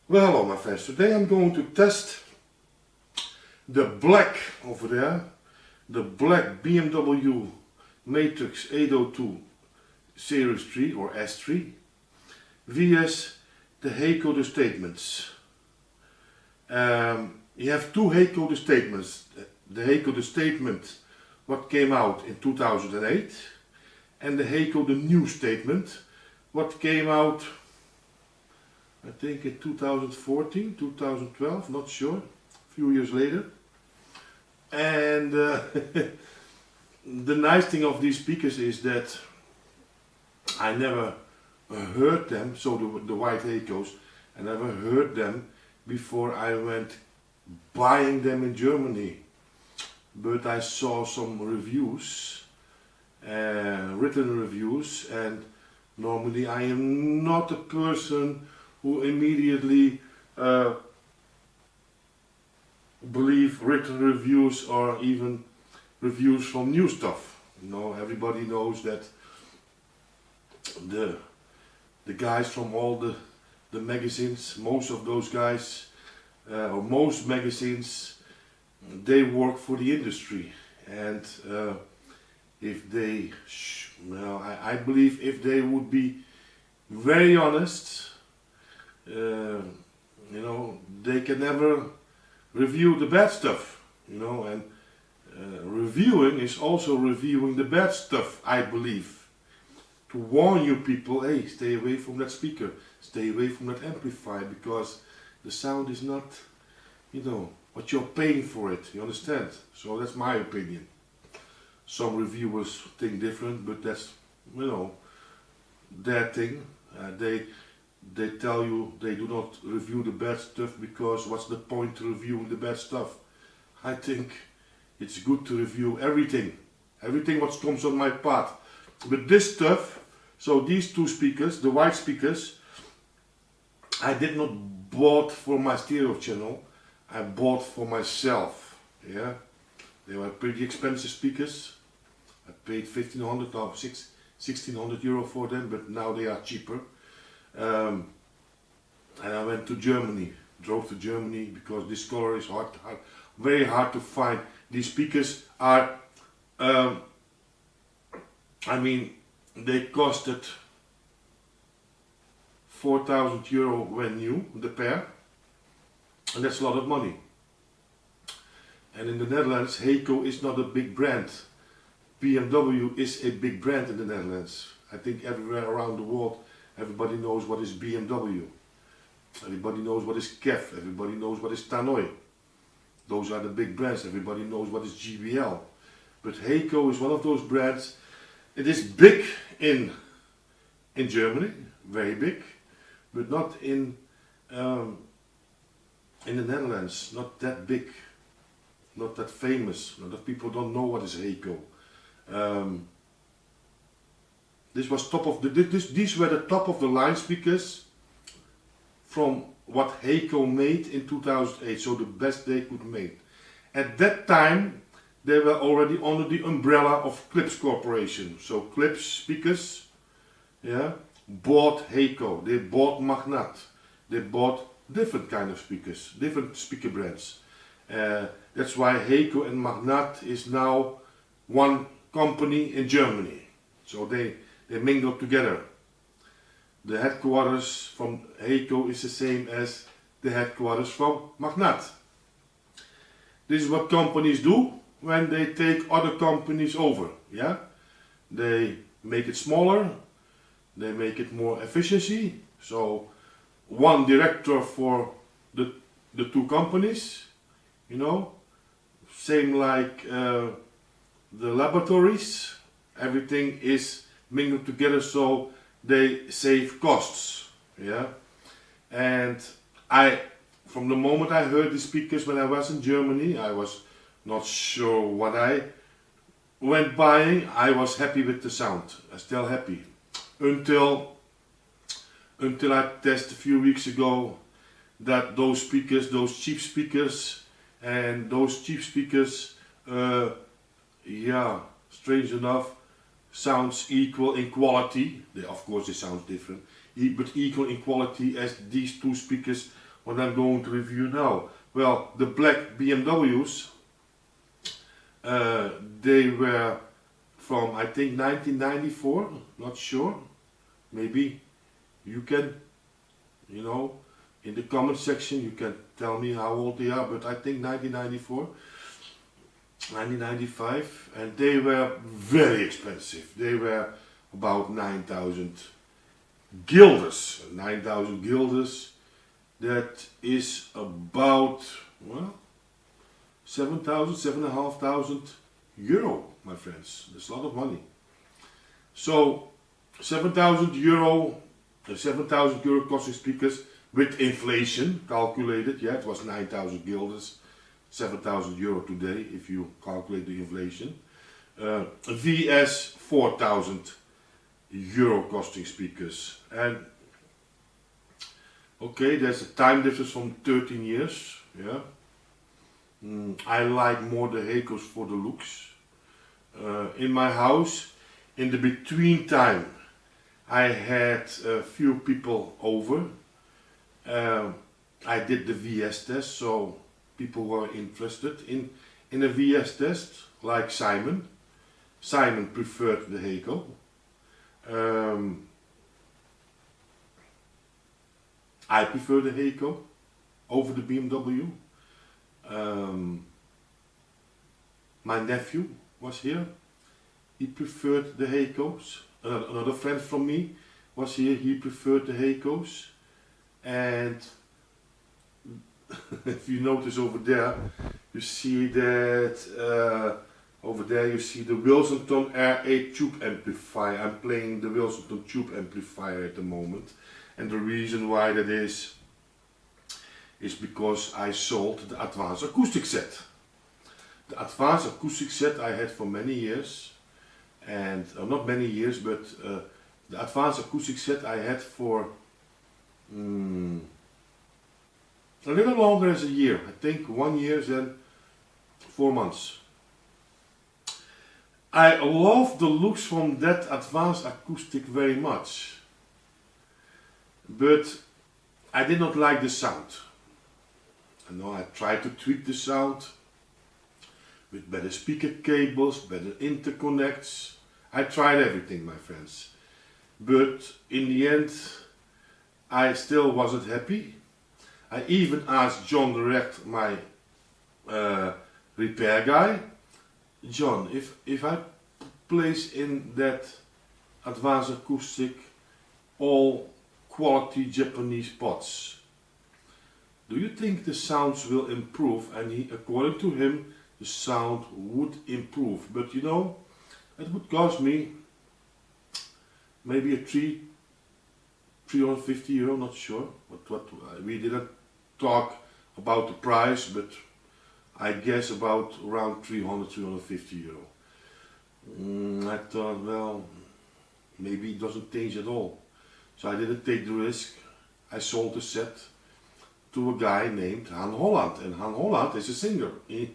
Well, hello my friends, today I'm going to test the black over there, the black B&W Matrix 802 Series 3 or S3 VS the Heco statements. You have two Heco statements, the Heco statement what came out in 2008 and the Heco the new statement what came out I think in 2014, 2012, not sure, a few years later. And the nice thing of these speakers is that I never heard them, so the white Hecos, I never heard them before I went buying them in Germany. But I saw some reviews, written reviews, and normally I am not a person who immediately believe written reviews or even reviews from new stuff. You know, everybody knows that the guys from all the magazines, most of those guys, or most magazines, they work for the industry, and if they, well, I believe if they would be very honest, you know, they can never review the bad stuff, you know, and reviewing is also reviewing the bad stuff, I believe, to warn you people, hey, stay away from that speaker, stay away from that amplifier, because the sound is not, you know, what you're paying for it, you understand? So that's my opinion. Some reviewers think different, but that's, you know, their thing. They tell you they do not review the bad stuff because what's the point to reviewing the bad stuff? I think it's good to review everything what comes on my path. But this stuff, so these two speakers, the white speakers, I did not bought for my stereo channel, I bought for myself. Yeah, they were pretty expensive speakers. I paid 1,500 or 1,600 euro for them, but now they are cheaper. And I went to Germany, drove to Germany because this color is very hard to find. These speakers are, I mean, they costed 4,000 euro when new, the pair, and that's a lot of money. And in the Netherlands, Heco is not a big brand. B&W is a big brand in the Netherlands. I think everywhere around the world, everybody knows what is B&W. Everybody knows what is KEF. Everybody knows what is Tannoy. Those are the big brands. Everybody knows what is GBL. But Heco is one of those brands. It is big in Germany, very big, but not in the Netherlands. Not that big, not that famous. A lot of people don't know what is Heco. This was these were the top of the line speakers from what Heco made in 2008, so the best they could make. At that time, they were already under the umbrella of Clips Corporation. So Clips speakers, yeah, bought Heco, they bought Magnat, they bought different kind of speakers, different speaker brands. That's why Heco and Magnat is now one company in Germany. So they mingle together. The headquarters from Heco is the same as the headquarters from Magnat. This is what companies do when they take other companies over. Yeah, they make it smaller, they make it more efficiency. So one director for the two companies, you know, same like the laboratories. Everything is mingled together, so they save costs. Yeah, and from the moment I heard the speakers when I was in Germany, I was not sure what I went buying. I was happy with the sound. I'm still happy until I tested a few weeks ago that those speakers, those cheap speakers, yeah, strange enough, sounds equal in quality. Of course, it sounds different, but equal in quality as these two speakers what I'm going to review now. Well, the black BMWs, they were from, I think, 1994, not sure. Maybe you can, you know, in the comment section you can tell me how old they are, but I think 1994, 1995, and they were very expensive. They were about 9,000 guilders. 9,000 guilders, that is about, well, 7,000, 7,500 euro, my friends. That's a lot of money. So 7,000 euro, 7,000 euro costing speakers with inflation calculated. Yeah, it was 9,000 guilders, 7,000 euro today if you calculate the inflation. VS 4,000 euro costing speakers. And okay, there's a time difference from 13 years. Yeah. I like more the Hecos for the looks. In my house, in the between time, I had a few people over. I did the VS test, so people were interested in a VS test, like Simon. Simon preferred the Heco. I prefer the Heco over the BMW. My nephew was here. He preferred the Hecos. Another friend from me was here. He preferred the Hecos. And if you notice over there, you see that over there you see the Wilsonton R8 tube amplifier. I'm playing the Wilsonton tube amplifier at the moment, and the reason why that is because I sold the advanced acoustic set. The advanced acoustic set I had for many years, and not many years, but the advanced acoustic set I had for a little longer as a year. I think 1 year and 4 months. I love the looks from that advanced acoustic very much, but I did not like the sound. I know I tried to tweak the sound with better speaker cables, better interconnects. I tried everything, my friends, but in the end I still wasn't happy. I even asked John direct, my repair guy, John, if I place in that advanced acoustic all quality Japanese pots, do you think the sounds will improve? And he, according to him, the sound would improve, but you know, it would cost me maybe a 350 euro, not sure. What we didn't talk about the price, but I guess about around 300, 350 euro. I thought, well, maybe it doesn't change at all. So I didn't take the risk. I sold the set to a guy named Han Holland, and Han Holland is a singer. He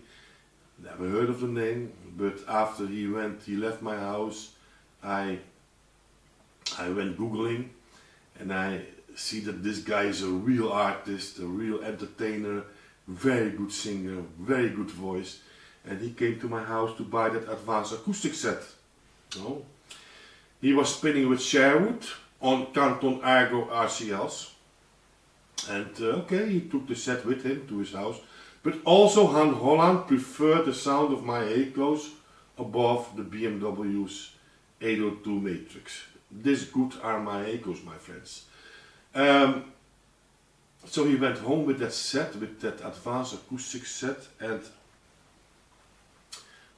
never heard of the name, but after he left my house, I went googling, and I see that this guy is a real artist, a real entertainer, very good singer, very good voice, and he came to my house to buy that advanced acoustic set. Oh. He was spinning with Sherwood on Canton Argo RCLs, and okay, he took the set with him to his house, but also Han Holland preferred the sound of my Hecos above the BMW's 802 Matrix. This good are my Hecos, my friends. So he went home with that set, with that advanced acoustic set, and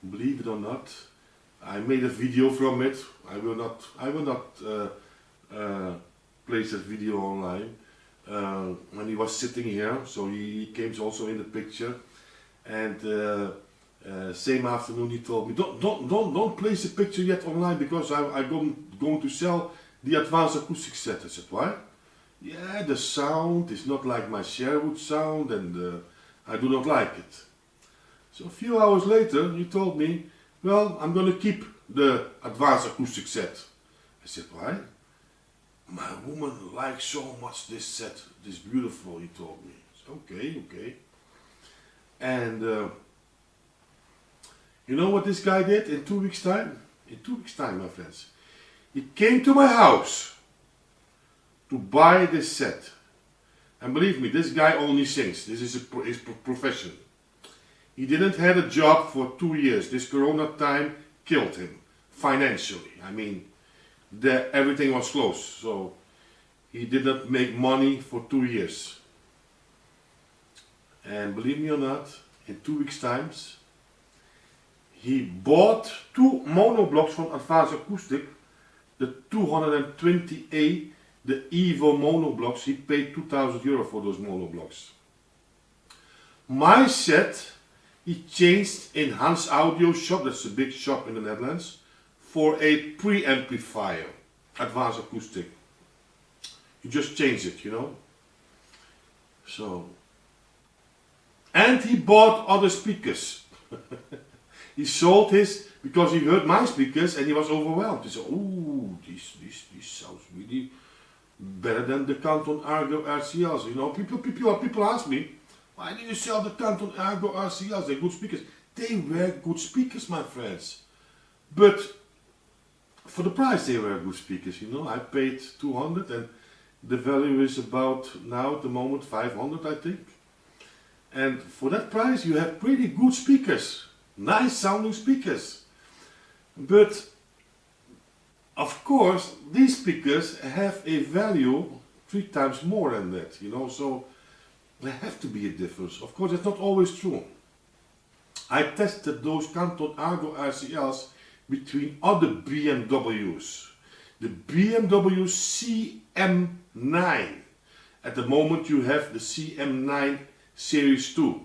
believe it or not, I made a video from it. I will not place that video online. When he was sitting here, so he came also in the picture, and same afternoon he told me, don't place the picture yet online because I'm going to sell the advanced acoustic set. I said, why? Yeah, the sound is not like my Sherwood sound, and I do not like it. So a few hours later he told me, well, I'm going to keep the advanced acoustic set. I said, why? My woman likes so much this set, this beautiful, he told me. Okay, okay. And you know what this guy did in 2 weeks time? In 2 weeks time, my friends. He came to my house to buy this set. And believe me, this guy only sings. This is his profession. He didn't have a job for 2 years. This corona time killed him financially. I mean, everything was closed. So he did not make money for 2 years. And believe me or not, in 2 weeks times, he bought 2 mono blocks from Advanced Acoustic, the 220A, the Evo mono blocks. He paid €2,000 for those mono blocks. My set, he changed in Hans Audio shop, that's a big shop in the Netherlands, for a pre-amplifier, Advanced Acoustic. You just change it, you know. So, and he bought other speakers. He sold his because he heard my speakers and he was overwhelmed. He said, "Oh, this sounds really better than the Canton Ergo RCLs." You know, people ask me, "Why do you sell the Canton Ergo RCLs? They're good speakers." They were good speakers, my friends. But for the price, they were good speakers. You know, I paid 200, and the value is about now at the moment 500, I think. And for that price, you have pretty good speakers. Nice sounding speakers. But of course, these speakers have a value 3 times more than that, you know, so there have to be a difference. Of course, that's not always true. I tested those Canton Ergo RCLs between other BMWs. The BMW CM9. At the moment you have the CM9 Series 2.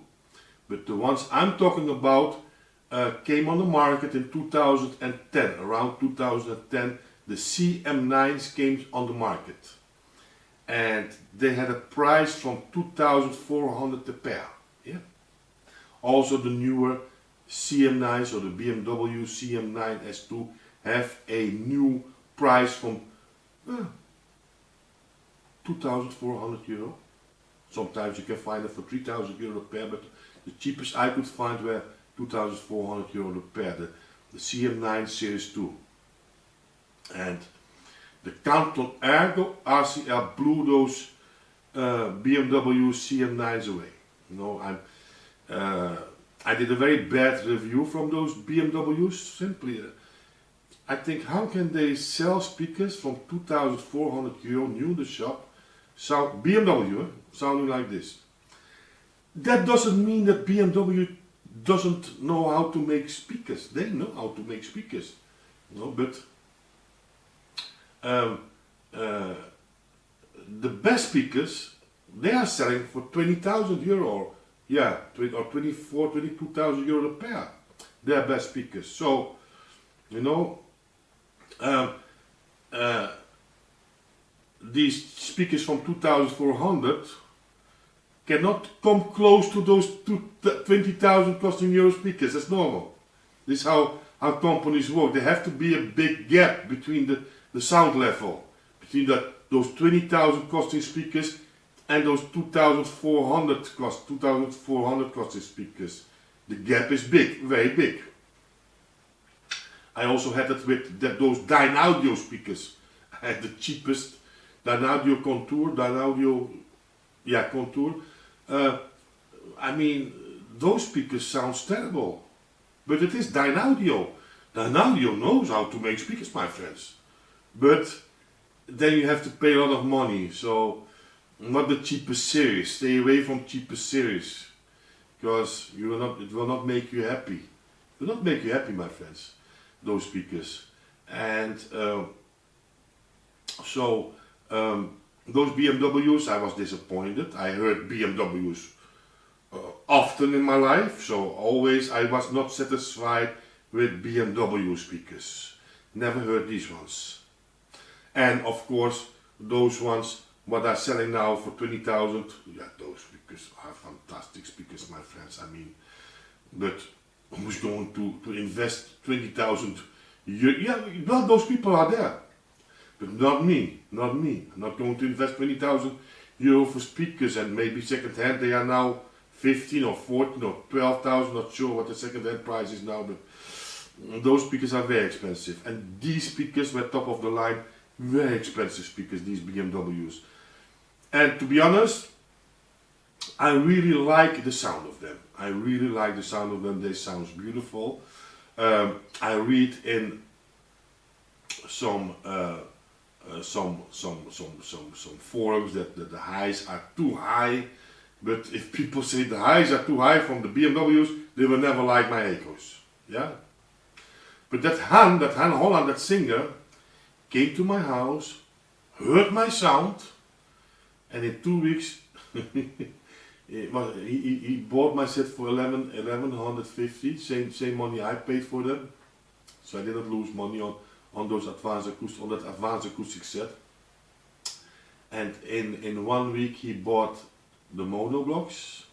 But the ones I'm talking about came on the market in 2010. Around 2010, the CM9s came on the market. And they had a price from 2,400 a pair. Yeah. Also the newer CM9s or the BMW CM9 S2 have a new price from €2,400. Sometimes you can find it for €3,000 a pair, but the cheapest I could find were €2,400 a pair, the CM9 Series 2. And the Canton Ergo RCL blew those BMW CM9s away. You know, I did a very bad review from those BMWs. Simply, I think, how can they sell speakers from €2,400 new in the shop, BMW, sounding like this? That doesn't mean that BMW doesn't know how to make speakers. They know how to make speakers, you know, but the best speakers, they are selling for €20,000 or yeah, or 24, €22,000 a pair. They are best speakers. So, you know, these speakers from 2,400 cannot come close to those 20,000 costing euro speakers. That's normal. This is how companies work. There have to be a big gap between the sound level, between those 20,000 costing speakers and those 2,400 costing speakers. The gap is big, very big. I also had it with those Dynaudio speakers. I had the cheapest Dynaudio Contour, Contour. I mean, those speakers sound terrible. But it is Dynaudio. Dynaudio knows how to make speakers, my friends. But then you have to pay a lot of money. So, not the cheapest series. Stay away from cheapest series. Because it will not make you happy. It will not make you happy, my friends. Those speakers. And those BMWs, I was disappointed. I heard BMWs often in my life, so always I was not satisfied with BMW speakers. Never heard these ones. And of course, those ones what are selling now for 20,000, yeah, those speakers are fantastic speakers, my friends. I mean, but who's going to invest 20,000? Yeah, well, those people are there. But not me, not me. I'm not going to invest 20,000 euro for speakers, and maybe second hand they are now 15 or 14 or 12,000, not sure what the second hand price is now, but those speakers are very expensive. And these speakers were top of the line, very expensive speakers, these BMWs. And to be honest, I really like the sound of them. I really like the sound of them. They sound beautiful. I read in some forums that the highs are too high. But if people say the highs are too high from the BMWs, they will never like my Hecos. Yeah. But that Han Holland, that singer, came to my house, heard my sound, and in 2 weeks he bought my set for 1150, same money I paid for them. So I didn't lose money on those advanced acoustic set. And in 1 week he bought the mono blocks.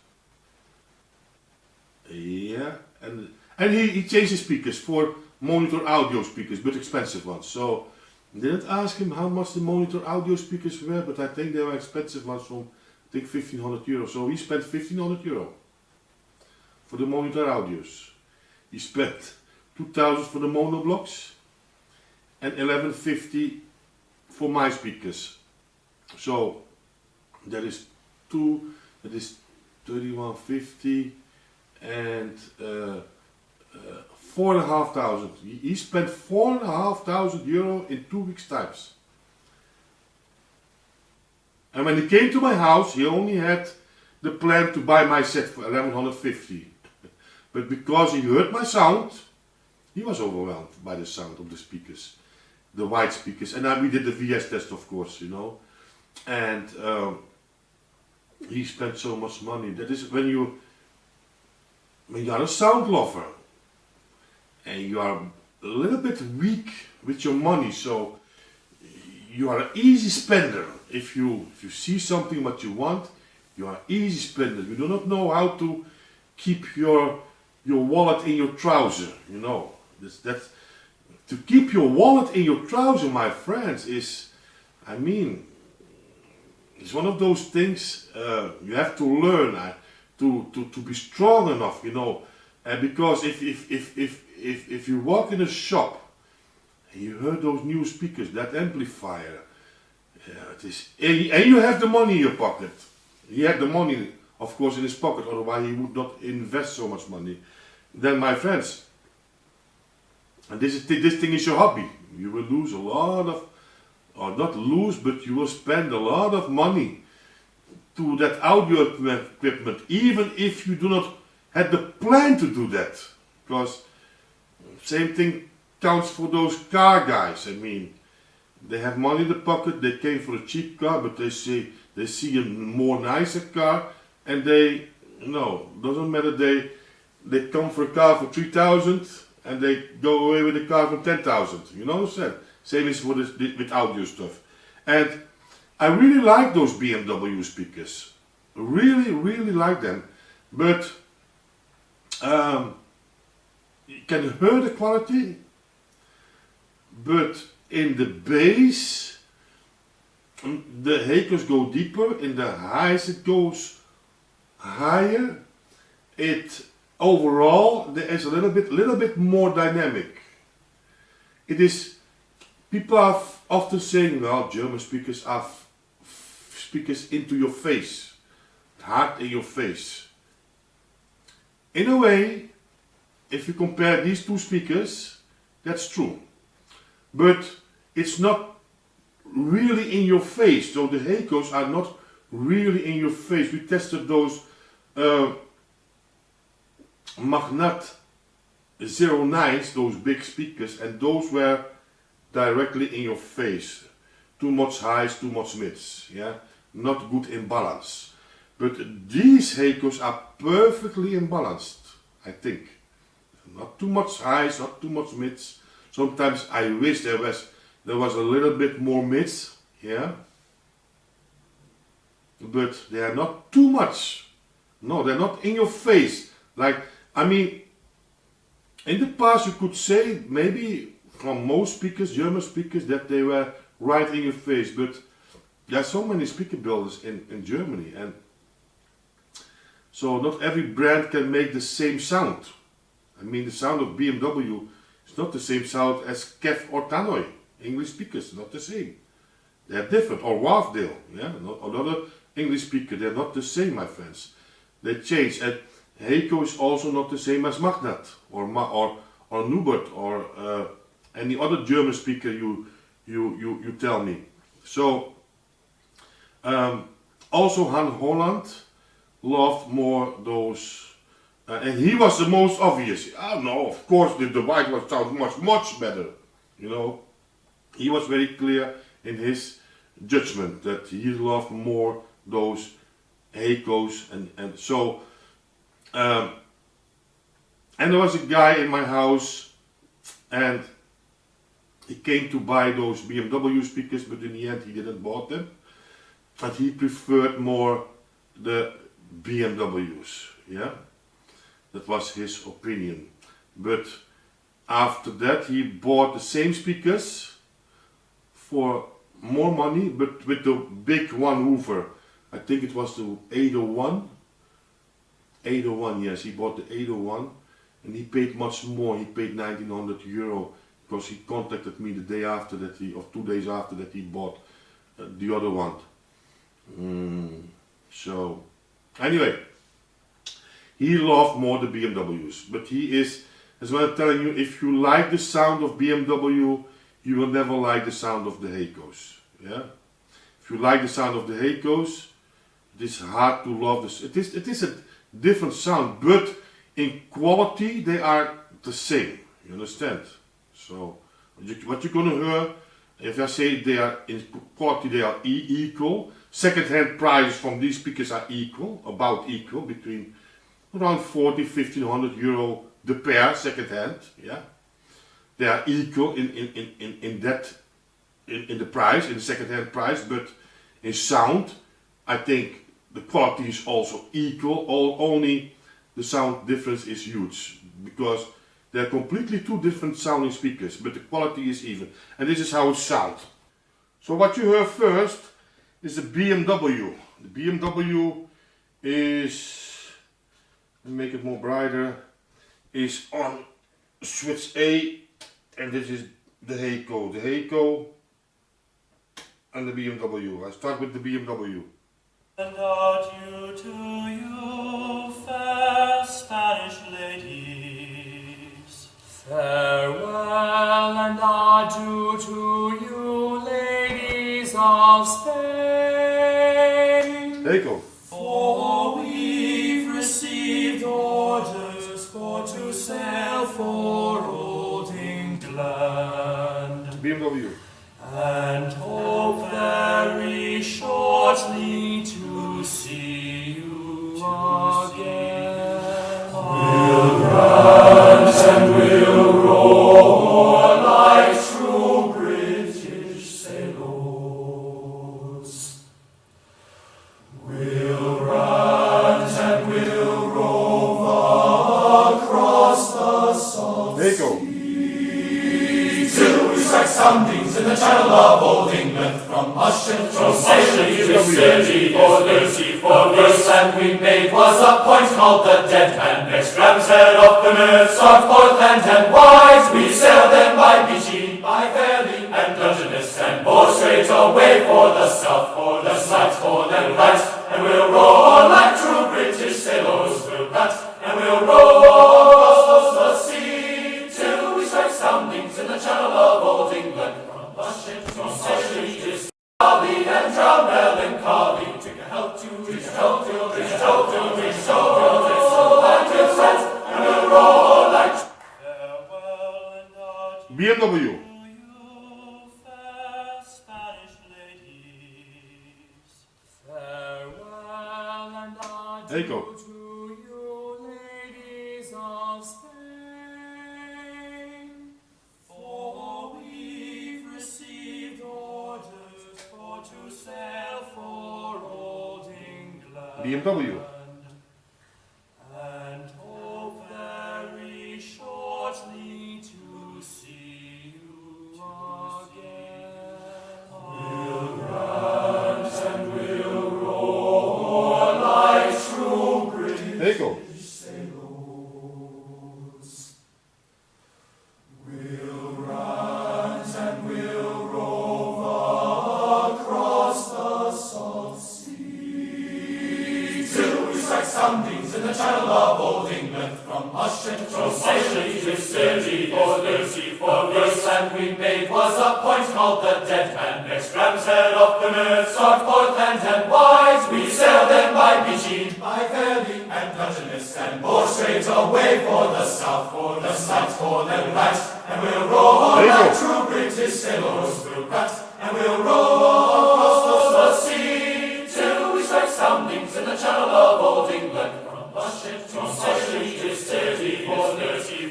Yeah, and he changed his speakers for monitor audio speakers, but expensive ones. So I didn't ask him how much the monitor audio speakers were, but I think they were expensive ones from, I think, 1500 euro. So he spent 1500 euro for the monitor audios. He spent 2000 for the mono blocks and 1150 for my speakers. So that is 3150 and 4,500. He spent 4,500 euro in 2 weeks times. And when he came to my house, he only had the plan to buy my set for 1150. But because he heard my sound, he was overwhelmed by the sound of the speakers, the white speakers. And then we did the VS test, of course, you know. And he spent so much money. That is when you are a sound lover and you are a little bit weak with your money, so you are an easy spender. If you see something what you want, you are easy spender. You do not know how to keep your wallet in your trouser, you know. That's to keep your wallet in your trouser, my friends, is, I mean, it's one of those things you have to learn to be strong enough, you know. Because if you walk in a shop and you heard those new speakers, that amplifier, and you have the money in your pocket. He had the money, of course, in his pocket, otherwise he would not invest so much money. Then, my friends, and this thing is your hobby. You will lose a lot of, or not lose, but you will spend a lot of money to that audio equipment, even if you do not have the plan to do that. Because same thing counts for those car guys. I mean, they have money in the pocket, they came for a cheap car, but they see a more nicer car, and they, no, doesn't matter, they come for a car for 3,000 and they go away with a car for 10,000. You know what I'm saying? Same is with audio stuff. And I really like those B&W speakers. Really, really like them. But you can hear the quality, but in the bass, the Hecos go deeper, in the highs it goes higher. It overall there is a little bit more dynamic. It is, people are often saying, well, German speakers are speakers into your face, hard in your face. In a way, if you compare these two speakers, that's true. But it's not really in your face. So the Hecos are not really in your face. We tested those Magnat 09s, those big speakers, and those were directly in your face. Too much highs, too much mids. Yeah, not good in balance. But these Hecos are perfectly imbalanced, I think. Not too much highs, not too much mids. Sometimes I wish there was a little bit more mids, yeah. But they are not too much. No, they're not in your face. Like, I mean, in the past you could say maybe from most speakers, German speakers, that they were right in your face. But there are so many speaker builders in Germany, and so not every brand can make the same sound. I mean, the sound of B&W is not the same sound as Kev or Tannoy. English speakers, not the same. They're different. Or Wafdale, yeah, another English speaker. They're not the same, my friends. They change. And Heco is also not the same as Magnat or Nubert or any other German speaker you tell me. So also Han Holland loved more those, and he was the most obvious. Oh no, of course the white one sounds much better. You know, he was very clear in his judgment that he loved more those Hecos, and so and there was a guy in my house, and he came to buy those B&W speakers, but in the end he didn't bought them, and he preferred more the B&Ws, yeah, that was his opinion. But after that he bought the same speakers for more money, but with the big one woofer. I think it was the 801. 801, yes, he bought the 801, and he paid much more. He paid €1,900 because he contacted me the day after that, or 2 days after that, he bought the other one. So anyway, he loved more the B&Ws, but he is, as well, I'm telling you, if you like the sound of B&W, you will never like the sound of the Hecos. Yeah, if you like the sound of the Hecos, it is hard to love this. It is a different sound, but in quality they are the same. You understand? So what you're gonna hear, if I say they are in quality, they are equal. Second-hand prices from these speakers are equal, about equal, between around 1,500 euro the pair, second-hand. Yeah, they are equal in the price, in the second-hand price, but in sound, I think the quality is also equal. Only the sound difference is huge, because they're completely two different sounding speakers, but the quality is even. And this is how it sounds. So what you heard first is the B&W. The B&W is, let me make it more brighter, is on switch A, and this is the Heco. The Heco and the B&W. I start with the B&W. And adieu to you, fair Spanish ladies. Farewell and adieu to you, ladies of Spain. Heco. For we've received orders for to sail for old England, B&W. and hope very shortly to see you again. We'll grant and we'll roar like true British sailors. We'll grant and we'll rove across the salt Heco. till we strike soundings in the channel of old England. From Ushant to Sicily to City for Lucy for verse, and we made was a point called the Dead Man. Next Ram's Head of the Nerves of Portland and Wise, we sailed them by Beachy, by Fairley and Dungeness, and bore straight away for the south, for the sights for them right, and we'll roar like true British sailors. We'll cut and we'll roar across the sea till we strike soundings in the channel of old England. From Ushant to Sicily to Scally and drown melancholy. Drink a health to, drink a health to, drink a health to, drink a health to, drink a health to, and we'll roar like farewell and adieu B&W. to you, fair Spanish ladies. Farewell and adieu Heco. to you, ladies of Spain. For we've received orders for to sail for old England, B&W. and hope very shortly to see you again. We'll grant socially, twistedly, for verse, and we made was a point called the dead man. Next Ram's head of the minute, start forth and wide. We sailed then by Beachy, by Fairley, and Dungeness, and bore straight away for the south, for the right. And we'll roll like true British sailors through cut, and we'll roll across the sea, till we strike soundings in the channel of old England. From Bushett to Sedley, twistedly, for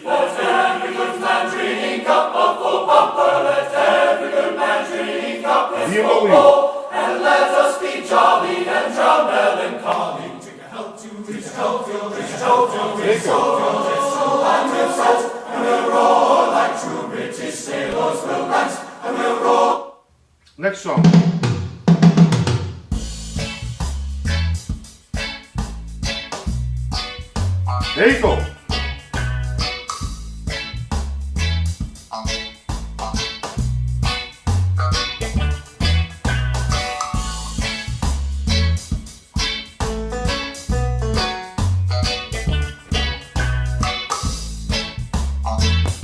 let every good man drink up a full bumper, let every good man drink up his full bowl, and let us be jolly and drown melancholy. Drink a health to, drink a health to, drink a health to, drink a health to, and we'll set, and we'll roar like true British sailors will rant, and we'll roar. Next song. Heco.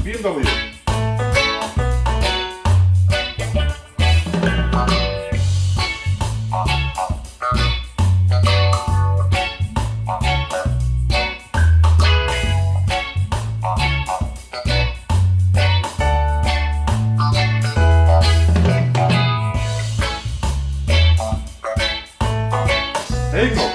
B&W. Heco.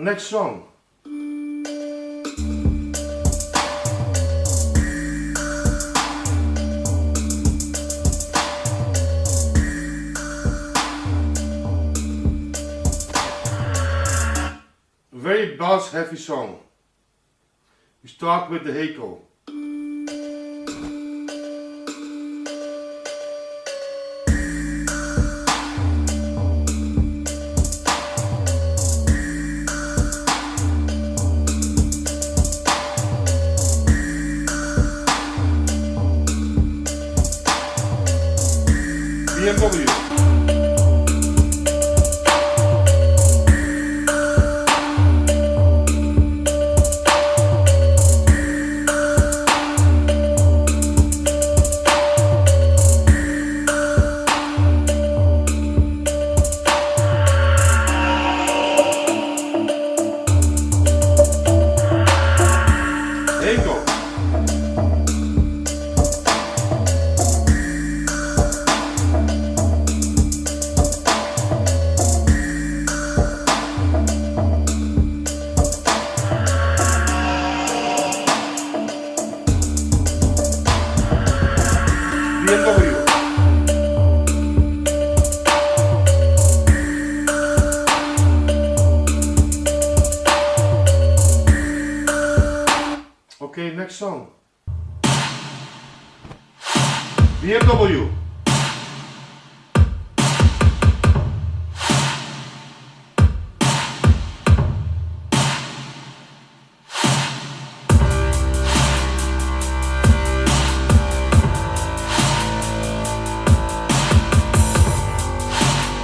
Next song. Very bass heavy song. We start with the Heco. B&W. Heco. B&W. Okay, next song. B&W.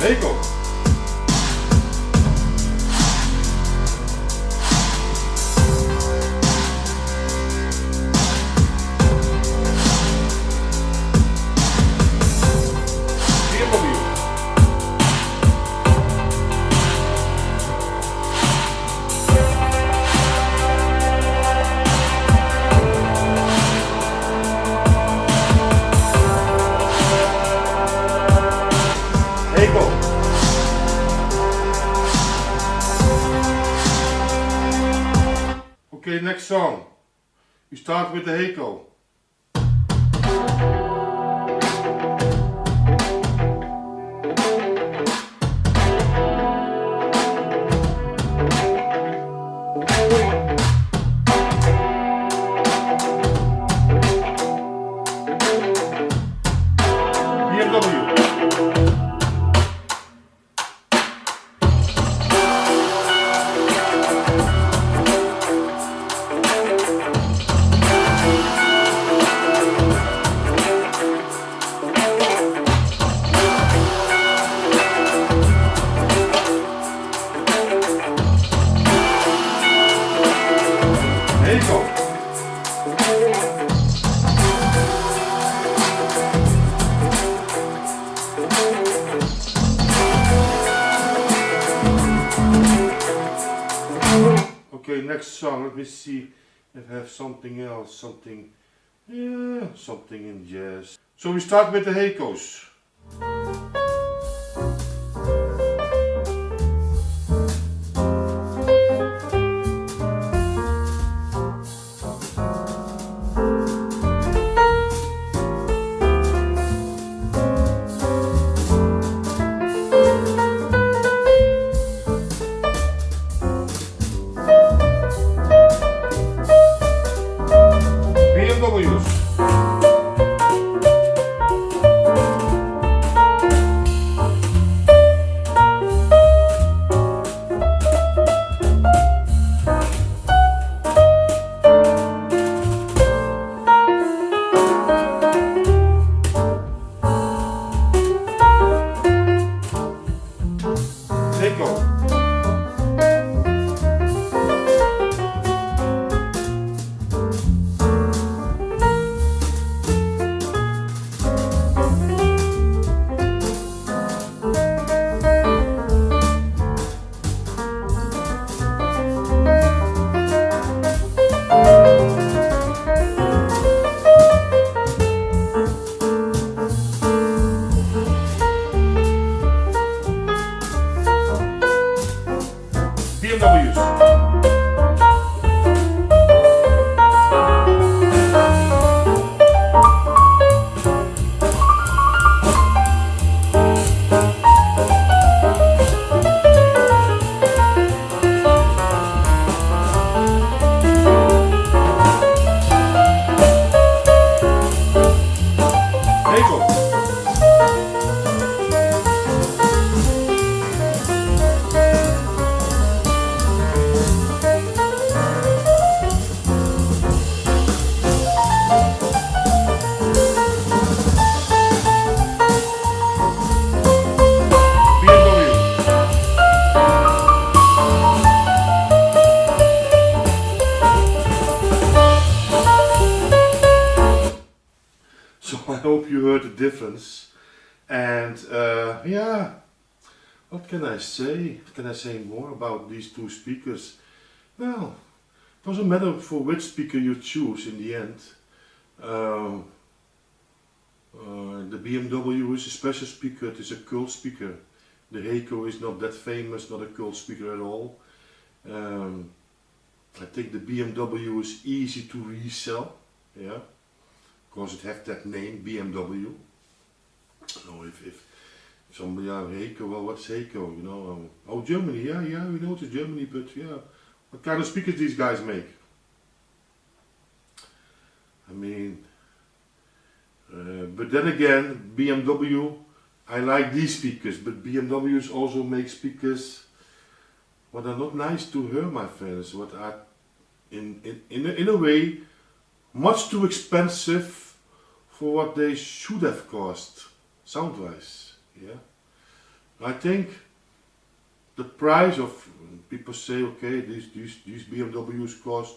Heco. B&W. Heco. Okay, next song. We start with the Heco. B&W. next song. Let me see if I have something else, something in jazz. So we start with the Hecos. B&W's. Heco. B&W's. Heco. So I hope you heard the difference, and yeah, what can I say? What can I say more about these two speakers? Well, it doesn't matter for which speaker you choose in the end. The B&W is a special speaker, it is a cult speaker. The Heco is not that famous, not a cult speaker at all. I think the B&W is easy to resell, yeah. Because it has that name, B&W. So if somebody, Heco, well, what's Heco, you know? Oh, Germany, yeah, we know it's Germany, but yeah, what kind of speakers these guys make? I mean, but then again, B&W, I like these speakers, but B&W's also make speakers what are not nice to hear, my friends, what are in a way much too expensive for what they should have cost, sound-wise. Yeah, I think the price of people say, okay, these B&Ws cost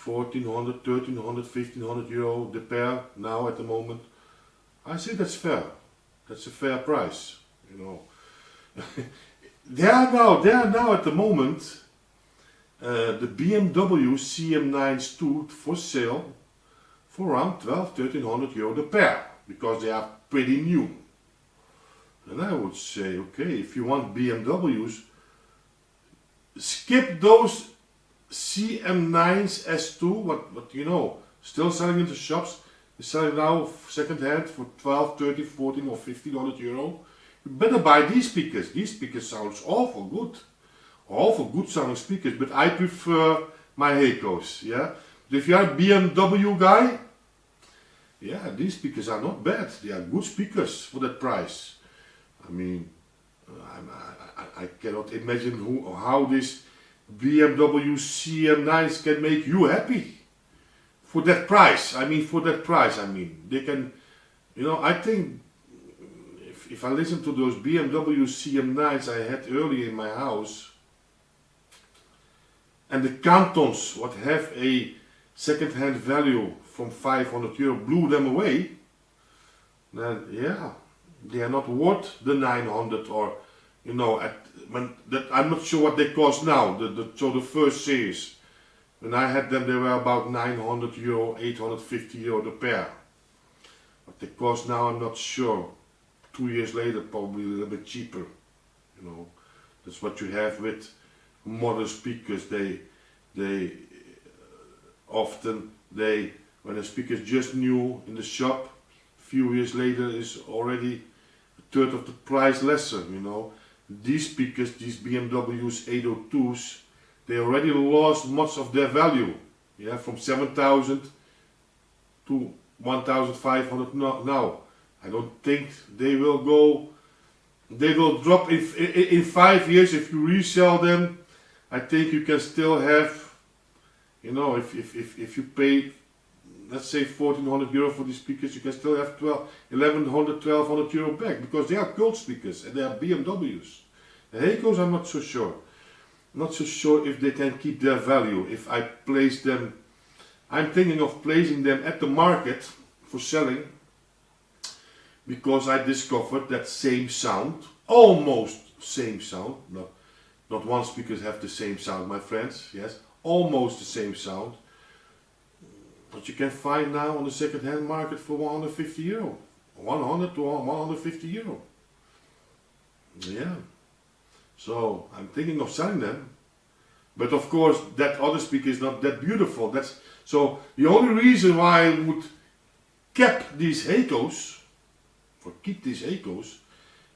1,400, 1,300, 1,500 euro the pair now at the moment. I think that's fair. That's a fair price, you know. They are now at the moment. The B&W CM9s too for sale for around 1,200-1,300 euro the pair, because they are pretty new. And I would say, okay, if you want B&Ws, skip those CM9s S2, what you know, still selling in the shops. They're selling now second hand for 12, 13, 14 or 1500 euro. You better buy these speakers. These speakers sounds awful good. Awful good sounding speakers, but I prefer my Hecos, yeah. But if you are a B&W guy, yeah, these speakers are not bad. They are good speakers for that price. I mean, I cannot imagine how this B&W CM9s can make you happy for that price. I mean, they can, you know, I think if I listen to those B&W CM9s I had earlier in my house, and the Cantons, what have a second-hand value from 500 euro, blew them away, then yeah, they are not worth the 900 or you know, I'm not sure what they cost now. So the first series, when I had them, they were about €900, €850 the pair. What they cost now, I'm not sure. 2 years later, probably a little bit cheaper. You know, that's what you have with modern speakers. They often when a speaker is just new in the shop, a few years later is already a third of the price lesser. You know, these speakers, these BMW's 802s, they already lost much of their value. Yeah, from 7,000 to 1,500 now. I don't think they will go. They will drop in 5 years if you resell them. I think you can still have, you know, if you pay, let's say €1,400 for these speakers, you can still have €1,100, €1,200 back, because they are cult speakers and they are BMWs. The Hecos, I'm not so sure. Not so sure if they can keep their value. If I place them, I'm thinking of placing them at the market for selling, because I discovered that same sound, almost same sound, not one speakers have the same sound, my friends, yes, almost the same sound, but you can find now on the second-hand market for €150, 100 to €150. Yeah, so I'm thinking of selling them, but of course that other speaker is not that beautiful. So the only reason why I would keep these Hecos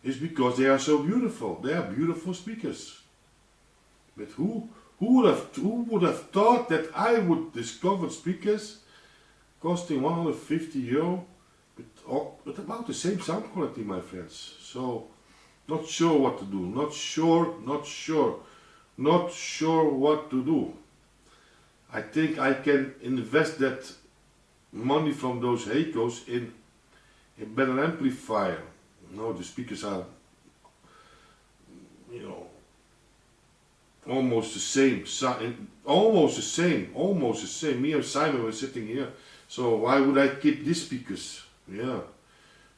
is because they are so beautiful. They are beautiful speakers. But who would have thought that I would discover speakers costing €150 with about the same sound quality, my friends? So not sure what to do. Not sure what to do. I think I can invest that money from those Hecos in a better amplifier. No, the speakers are, you know, almost the same. Almost the same. Me and Simon were sitting here, so why would I keep these speakers? Yeah,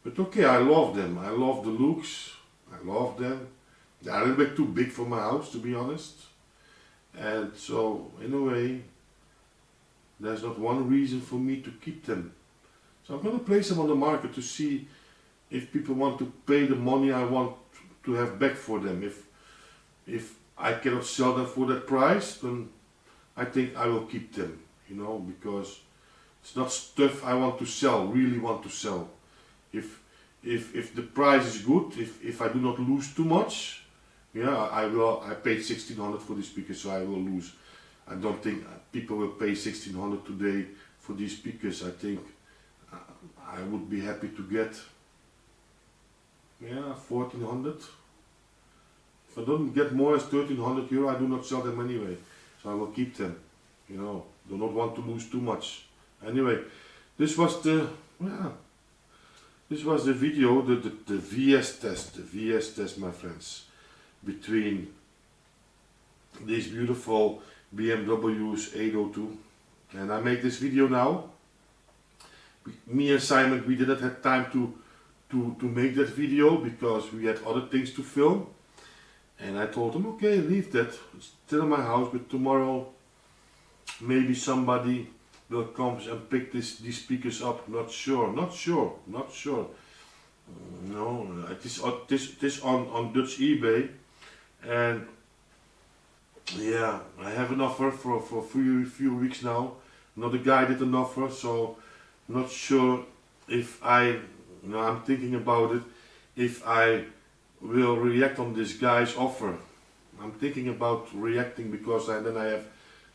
but okay, I love them. I love the looks. I love them. They're a little bit too big for my house, to be honest. And so, in a way, there's not one reason for me to keep them. So I'm going to place them on the market to see if people want to pay the money I want to have back for them. If I cannot sell them for that price, then I think I will keep them, you know, because it's not stuff I want to sell, really want to sell. If the price is good, if I do not lose too much, yeah, I paid 1,600 for these speakers, so I will lose. I don't think people will pay 1,600 today for these speakers. I think I would be happy to get, yeah, 1,400. If I don't get more as €1,300, I do not sell them anyway. So I will keep them, you know, do not want to lose too much. Anyway, this was the video, the VS test, my friends, between these beautiful BMW's 802, and I make this video now. Me and Simon, we didn't have time to make that video because we had other things to film, and I told him, okay, leave that, it's still in my house, but tomorrow maybe somebody will come and pick these speakers up. Not sure. No, it is on Dutch eBay, and yeah, I have an offer for a few weeks now. Another guy did an offer, so not sure if I'm thinking about it, if I will react on this guy's offer. I'm thinking about reacting because then I have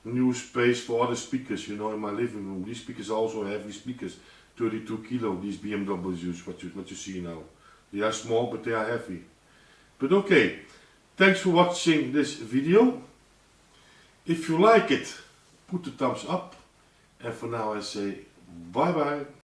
new space for other speakers, you know, in my living room. These speakers are also heavy speakers, 32 kilo, these BMWs, what you see now. They are small, but they are heavy. But okay, thanks for watching this video. If you like it, put the thumbs up. And for now I say bye bye.